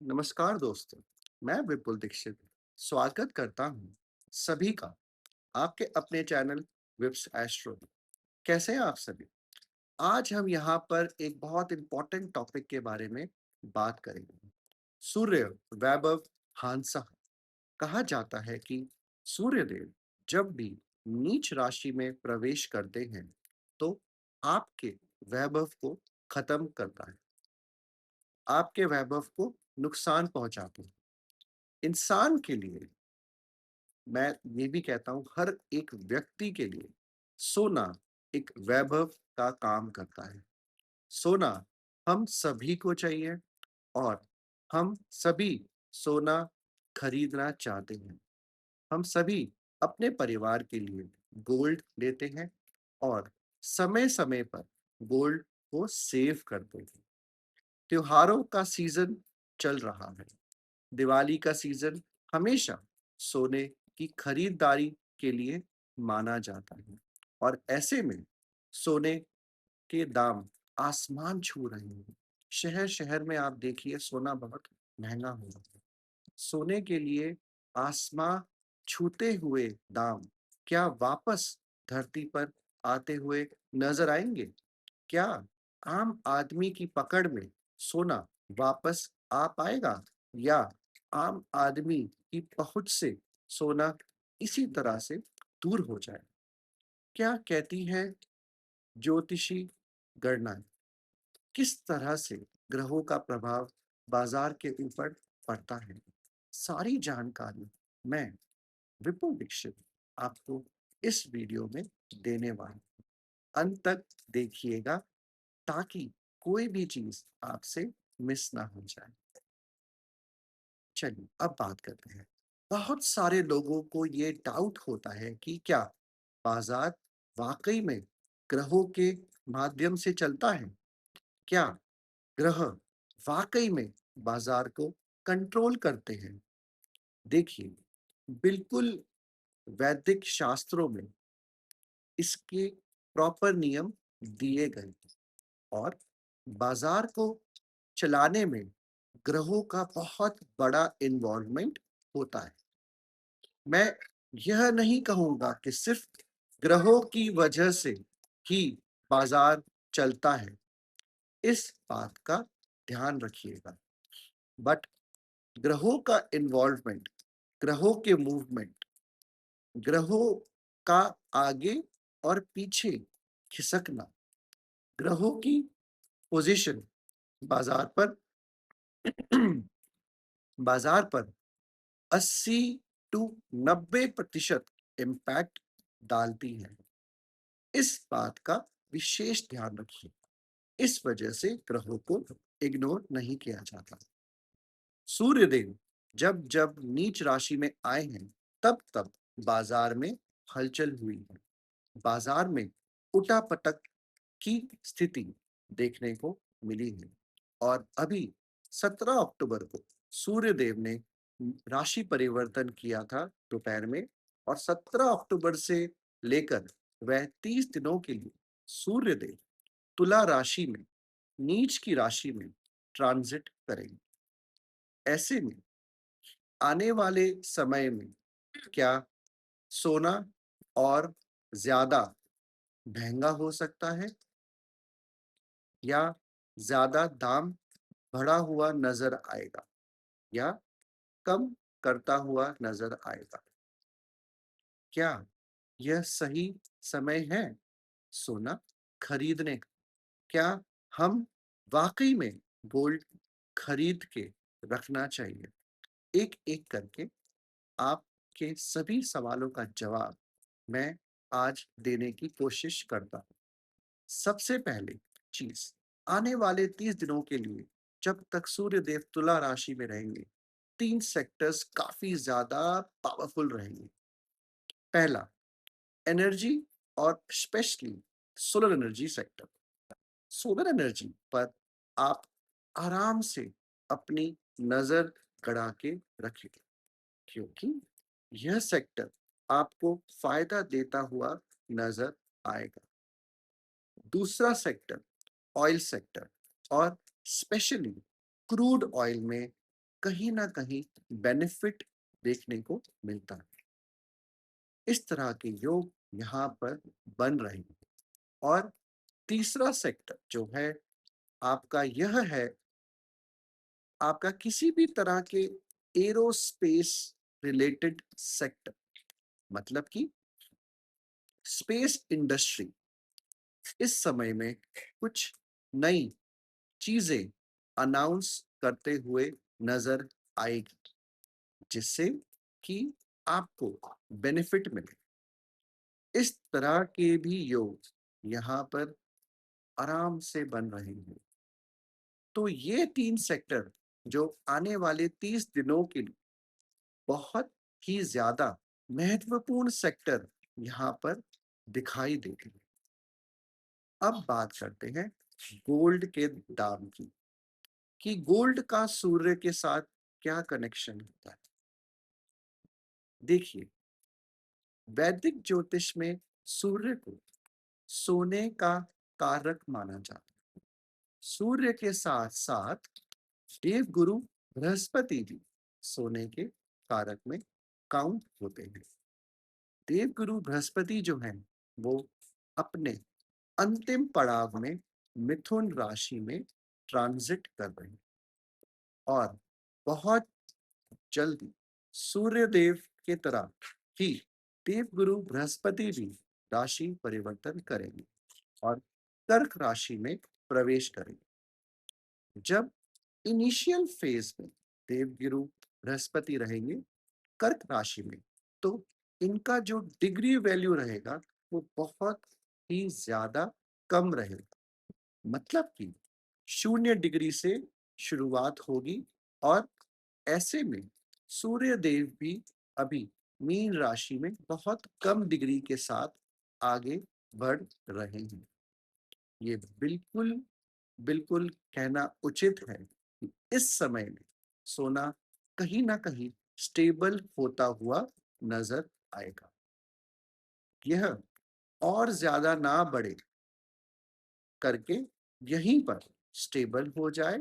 नमस्कार दोस्तों, मैं विपुल दीक्षित स्वागत करता हूँ सभी का आपके अपने चैनल विप्स एस्ट्रो में। कैसे हैं आप सभी? आज हम यहाँ पर एक बहुत इम्पोर्टेंट टॉपिक के बारे में बात करेंगे। सूर्य वैभव हांसा। कहा जाता है कि सूर्यदेव जब भी नीच राशि में प्रवेश करते हैं तो आपके वैभव को खत्म करता है, आपके वैभव को नुकसान पहुंचाते हैं। इंसान के लिए, मैं ये भी कहता हूँ हर एक व्यक्ति के लिए सोना एक वैभव का काम करता है। सोना हम सभी को चाहिए और हम सभी सोना खरीदना चाहते हैं। हम सभी अपने परिवार के लिए गोल्ड लेते हैं और समय-समय पर गोल्ड को सेव करते हैं। त्योहारों का सीजन चल रहा है। दिवाली का सीजन हमेशा सोने की खरीदारी के लिए माना जाता है और ऐसे में सोने के दाम आसमान छू रहे हैं। शहर-शहर में आप देखिए सोना बहुत महँगा हो रहा है। सोने के लिए आसमां छूते हुए दाम क्या वापस धरती पर आते हुए नज़र आएँगे? क्या आम आदमी की पकड़ में सोना वापस आ पाएगा या आम आदमी की पहुंच से सोना इसी तरह से दूर हो जाए? क्या कहती है ज्योतिषी गणनाएं? किस तरह से ग्रहों का प्रभाव बाजार के ऊपर पड़ता है? सारी जानकारी मैं विपुल दीक्षित आपको इस वीडियो में देने वाला हूं। अंत तक देखिएगा ताकि कोई भी चीज आपसे मिस ना हो जाए। चलिए अब बात करते हैं। बहुत सारे लोगों को ये डाउट होता है कि क्या बाजार वाकई में ग्रहों के माध्यम से चलता है? क्या ग्रह वाकई में बाजार को कंट्रोल करते हैं? देखिए, बिल्कुल वैदिक शास्त्रों में इसके प्रॉपर नियम दिए गए हैं और बाजार को चलाने में ग्रहों का बहुत बड़ा इन्वॉल्वमेंट होता है। मैं यह नहीं कहूँगा कि सिर्फ ग्रहों की वजह से ही बाजार चलता है, इस बात का ध्यान रखिएगा। बट ग्रहों का इन्वॉल्वमेंट, ग्रहों के मूवमेंट, ग्रहों का आगे और पीछे खिसकना, ग्रहों की पोजीशन बाजार पर बाजार पर 80 टू 90% इम्पैक्ट डालती है। इस बात का विशेष ध्यान रखिए। इस वजह से ग्रहों को इग्नोर नहीं किया जाता। सूर्यदेव जब जब नीच राशि में आए हैं, तब तब बाजार में हलचल हुई है। बाजार में उठापटक की स्थिति देखने को मिली है और अभी 17 अक्टूबर को सूर्यदेव ने राशि परिवर्तन किया था दोपहर में और 17 अक्टूबर से लेकर वह 30 दिनों के लिए सूर्यदेव तुला राशि में, नीच की राशि में ट्रांजिट करेंगे। ऐसे में आने वाले समय में क्या सोना और ज्यादा महंगा हो सकता है या ज्यादा दाम बढ़ा हुआ नजर आएगा या कम करता हुआ नजर आएगा? क्या यह सही समय है सोना खरीदने का? क्या हम वाकई में गोल्ड खरीद के रखना चाहिए? एक एक करके आपके सभी सवालों का जवाब मैं आज देने की कोशिश करता हूँ। सबसे पहले चीज, आने वाले 30 दिनों के लिए जब तक सूर्यदेव तुला राशि में रहेंगे, 3 सेक्टर्स काफी ज्यादा पावरफुल रहेंगे। पहला, एनर्जी और specially solar energy sector. Solar energy पर आप आराम से अपनी नजर गड़ा के रखें क्योंकि यह सेक्टर आपको फायदा देता हुआ नजर आएगा। दूसरा सेक्टर ऑयल सेक्टर और स्पेशली क्रूड ऑयल में कहीं न कहीं बेनिफिट देखने को मिलता है। इस तरह के योग यहाँ पर बन रहे हैं। और तीसरा सेक्टर जो है आपका यह है, आपका किसी भी तरह के एरोस्पेस रिलेटेड सेक्टर, मतलब कि स्पेस इंडस्ट्री इस समय में कुछ नई चीजें अनाउंस करते हुए नजर आएगी, जिससे कि आपको बेनिफिट मिले। इस तरह के भी योग यहाँ पर आराम से बन रहे हैं। तो ये 3 सेक्टर जो आने वाले 30 दिनों के लिए बहुत ही ज़्यादा महत्वपूर्ण सेक्टर यहाँ पर दिखाई देते हैं। अब बात करते हैं गोल्ड के दाम की, कि गोल्ड का सूर्य के साथ क्या कनेक्शन होता है। देखिए, वैदिक ज्योतिष में सूर्य को सोने का कारक माना जाता है। सूर्य के साथ साथ देवगुरु बृहस्पति भी सोने के कारक में काउंट होते हैं। देवगुरु बृहस्पति जो हैं वो अपने अंतिम पड़ाव में मिथुन राशि में ट्रांजिट कर रहे हैं और बहुत जल्दी सूर्यदेव के तरह ही देवगुरु बृहस्पति भी राशि परिवर्तन करेंगे और कर्क राशि में प्रवेश करेंगे। जब इनिशियल फेज में देवगुरु बृहस्पति रहेंगे कर्क राशि में, तो इनका जो डिग्री वैल्यू रहेगा वो बहुत ही ज्यादा कम रहेगा। मतलब कि 0 डिग्री से शुरुआत होगी और ऐसे में सूर्य देव भी अभी मीन राशि में बहुत कम डिग्री के साथ आगे बढ़ रहे हैं। ये बिल्कुल बिल्कुल कहना उचित है कि इस समय में सोना कहीं ना कहीं स्टेबल होता हुआ नजर आएगा। यह और ज्यादा ना बढ़े करके यहीं पर स्टेबल हो जाए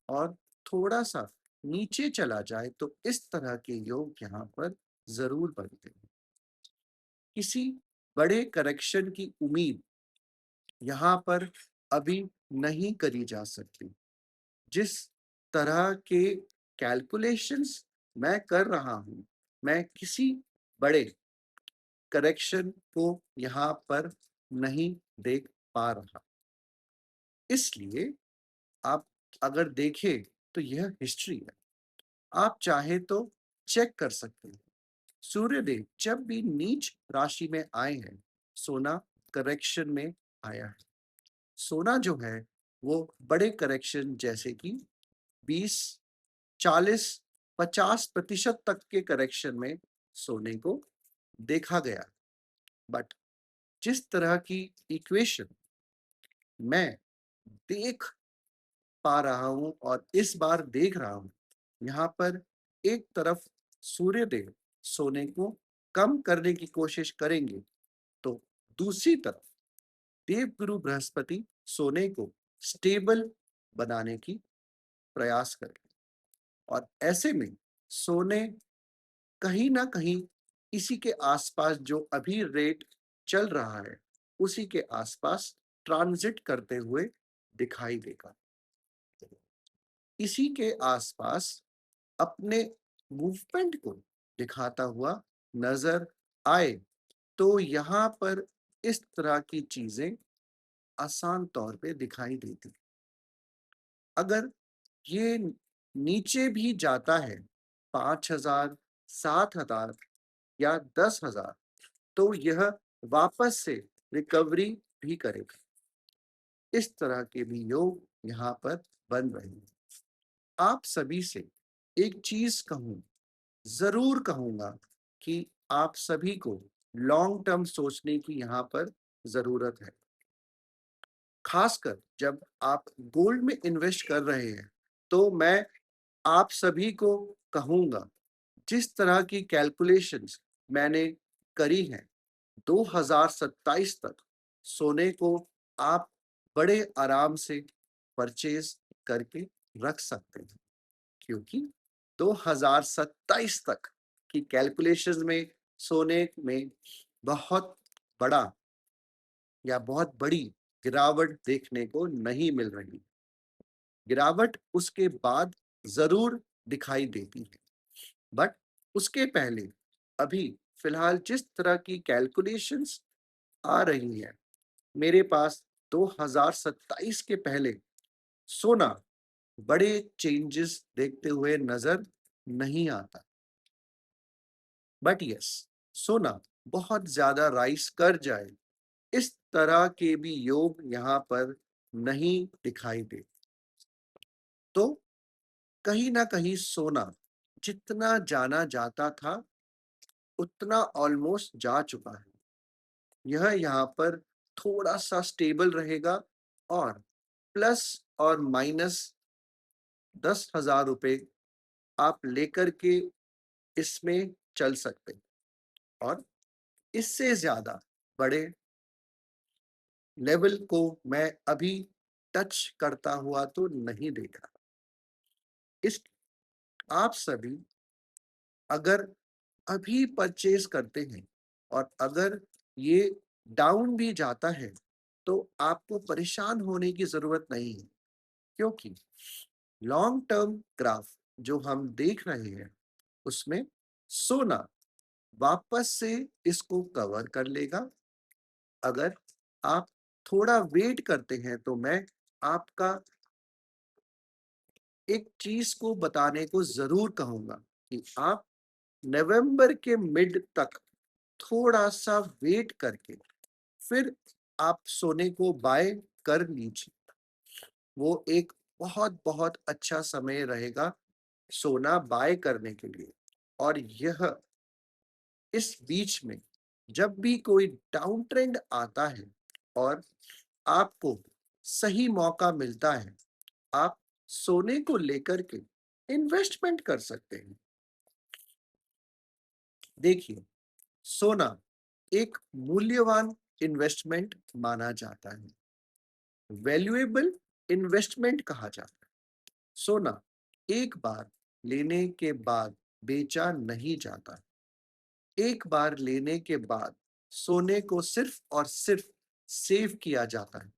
और थोड़ा सा नीचे चला जाए, तो इस तरह के योग यहाँ पर जरूर बनते हैं। किसी बड़े करेक्शन की उम्मीद यहाँ पर अभी नहीं करी जा सकती। जिस तरह के कैलकुलेशंस मैं कर रहा हूँ, मैं किसी बड़े करेक्शन को यहाँ पर नहीं देख पा रहा। इसलिए आप अगर देखें तो यह हिस्ट्री है। आप चाहे तो चेक कर सकते हैं। सूर्यदेव जब भी नीच राशि में आए हैं, सोना करेक्शन में आया है। सोना जो है वो बड़े करेक्शन जैसे कि 20, 40, 50% तक के करेक्शन में सोने को देखा गया। बट जिस तरह की इक्वेशन मैं देख पा रहा हूं और इस बार देख रहा हूं, यहाँ पर एक तरफ सूर्यदेव सोने को कम करने की कोशिश करेंगे, तो दूसरी तरफ देवगुरु बृहस्पति सोने को स्टेबल बनाने की प्रयास करेंगे। और ऐसे में सोने कहीं ना कहीं इसी के आसपास जो अभी रेट चल रहा है उसी के आसपास ट्रांजिट करते हुए दिखाई देगा। इसी के आसपास अपने मूवमेंट को दिखाता हुआ नजर आए, तो यहाँ पर इस तरह की चीजें आसान तौर पे दिखाई देती। अगर ये नीचे भी जाता है 5,000, 7,000 या 10,000, तो यह वापस से रिकवरी भी करेगा। इस तरह के भी योग यहाँ पर बन रहे हैं। आप सभी से एक चीज कहूँ, जरूर कहूंगा कि आप सभी को लॉन्ग टर्म सोचने की यहाँ पर जरूरत है। खासकर जब आप गोल्ड में इन्वेस्ट कर रहे हैं, तो मैं आप सभी को कहूंगा, जिस तरह की कैलकुलेशंस मैंने करी हैं, 2027 तक सोने को आप बड़े आराम से परचेज करके रख सकते हैं। क्योंकि 2027 तक की कैलकुलेशंस में सोने में बहुत बड़ा या बहुत बड़ी गिरावट देखने को नहीं मिल रही। गिरावट उसके बाद ज़रूर दिखाई देती है, बट उसके पहले अभी फ़िलहाल जिस तरह की कैलकुलेशंस आ रही हैं, मेरे पास 2027 के पहले सोना बड़े चेंजेस देखते हुए नज़र नहीं आता। बट यस, सोना बहुत ज़्यादा राइज़ कर जाए, इस तरह के भी योग यहाँ पर नहीं दिखाई देते। तो कहीं न कहीं सोना जितना जाना जाता था, उतना ऑलमोस्ट जा चुका है। यह यहाँ पर थोड़ा-सा स्टेबल रहेगा और प्लस और माइनस ₹10,000 आप लेकर के इसमें चल सकते हैं और इससे ज़्यादा बड़े लेवल को मैं अभी टच करता हुआ तो नहीं देख रहा। इस आप सभी अगर अभी परचेज़ करते हैं और अगर ये डाउन भी जाता है, तो आपको परेशान होने की ज़रूरत नहीं है, क्योंकि लॉन्ग टर्म ग्राफ जो हम देख रहे हैं, उसमें सोना वापस से इसको कवर कर लेगा। अगर आप थोड़ा वेट करते हैं, तो मैं आपका एक चीज़ को बताने को ज़रूर कहूँगा कि आप नवंबर के मिड तक थोड़ा-सा वेट करके फिर आप सोने को बाय कर लीजिए। वो एक बहुत-बहुत अच्छा समय रहेगा सोना बाय करने के लिए और यह इस बीच में जब भी कोई डाउन ट्रेंड आता है और आपको सही मौका मिलता है, आप सोने को लेकर के इन्वेस्टमेंट कर सकते हैं। देखिए, सोना एक मूल्यवान इन्वेस्टमेंट माना जाता है, वैल्यूएबल इन्वेस्टमेंट कहा जाता है। सोना एक बार लेने के बाद बेचा नहीं जाता। एक बार लेने के बाद सोने को सिर्फ और सिर्फ सेव किया जाता है।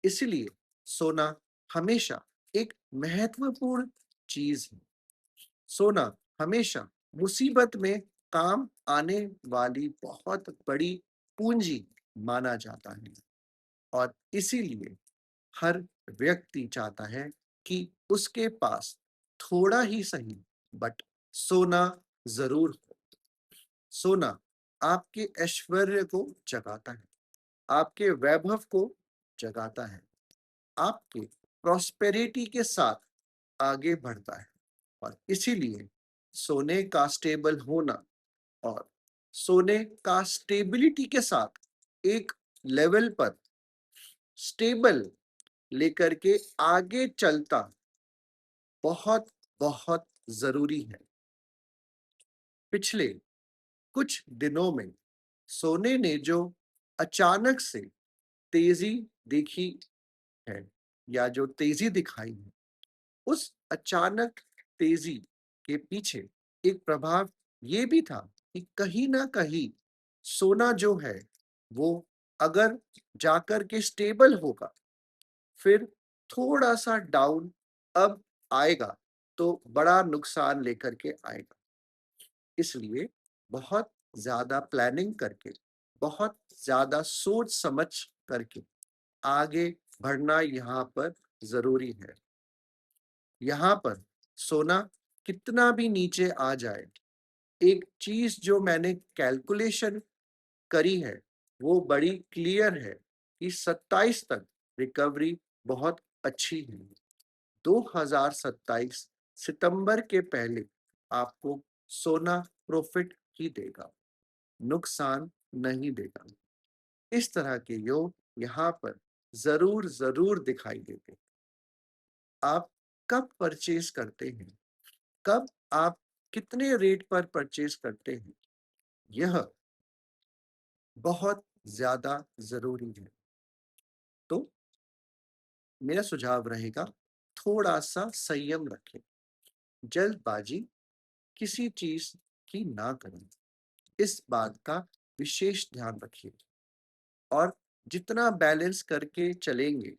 इसलिए सोना हमेशा एक महत्वपूर्ण चीज है। सोना हमेशा मुसीबत में काम आने वाली बहुत बड़ी पूंजी माना जाता है और इसीलिए हर व्यक्ति चाहता है कि उसके पास थोड़ा ही सही बट सोना जरूर हो। सोना आपके ऐश्वर्य को जगाता है, आपके वैभव को जगाता है, आपके प्रॉस्पेरिटी के साथ आगे बढ़ता है और इसीलिए सोने का स्टेबल होना और सोने का स्टेबिलिटी के साथ एक लेवल पर स्टेबल लेकर के आगे चलता बहुत बहुत जरूरी है। पिछले कुछ दिनों में सोने ने जो अचानक से तेजी देखी है या जो तेजी दिखाई है, उस अचानक तेजी के पीछे एक प्रभाव ये भी था कि कहीं ना कहीं सोना जो है वो अगर जाकर के स्टेबल होगा, फिर थोड़ा सा डाउन अब आएगा तो बड़ा नुकसान लेकर के आएगा। इसलिए बहुत ज्यादा प्लानिंग करके, बहुत ज्यादा सोच समझ करके आगे बढ़ना यहाँ पर जरूरी है। यहाँ पर सोना कितना भी नीचे आ जाए, एक चीज जो मैंने कैलकुलेशन करी है वो बड़ी क्लियर है कि 27 तक रिकवरी बहुत अच्छी है। 2027 सितंबर के पहले आपको सोना प्रॉफिट ही देगा, नुकसान नहीं देगा। इस तरह के योग यहाँ पर जरूर जरूर दिखाई देते। आप कब परचेज करते हैं, कब आप कितने रेट पर परचेज करते हैं, यह बहुत ज्यादा जरूरी है। तो मेरा सुझाव रहेगा, थोड़ा सा संयम रखें। जल्दबाजी किसी चीज की ना करें। इस बात का विशेष ध्यान रखिए और जितना बैलेंस करके चलेंगे,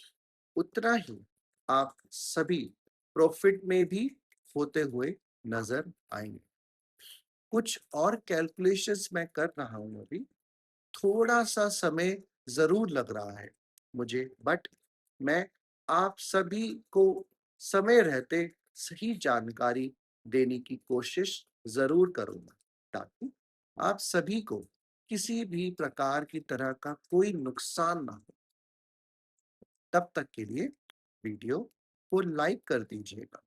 उतना ही आप सभी प्रॉफिट में भी होते हुए नज़र आएँगे। कुछ और कैलकुलेशंस मैं कर रहा हूँ अभी, थोड़ा-सा समय ज़रूर लग रहा है मुझे, बट मैं आप सभी को समय रहते सही जानकारी देने की कोशिश ज़रूर करूँगा, ताकि आप सभी को किसी भी प्रकार की तरह का कोई नुकसान ना हो। तब तक के लिए वीडियो को लाइक कर दीजिएगा,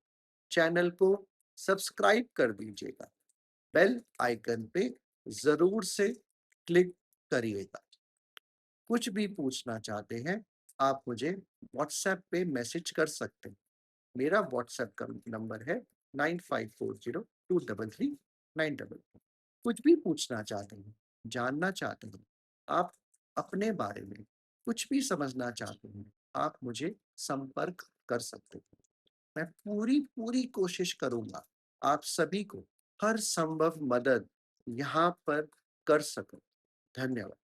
चैनल को सब्सक्राइब कर दीजिएगा, बेल आइकन पे ज़रूर से क्लिक करिएगा। कुछ भी पूछना चाहते हैं, आप मुझे व्हाट्सएप पे मैसेज कर सकते हैं। मेरा व्हाट्सएप का नंबर है 9540233944। कुछ भी पूछना चाहते हैं, जानना चाहते हैं, आप अपने बारे में कुछ भी समझना चाहते हैं, आप मुझे संपर्क कर सकते हैं। मैं पूरी कोशिश करूँगा, आप सभी को हर संभव मदद यहाँ पर कर सकूँ। धन्यवाद।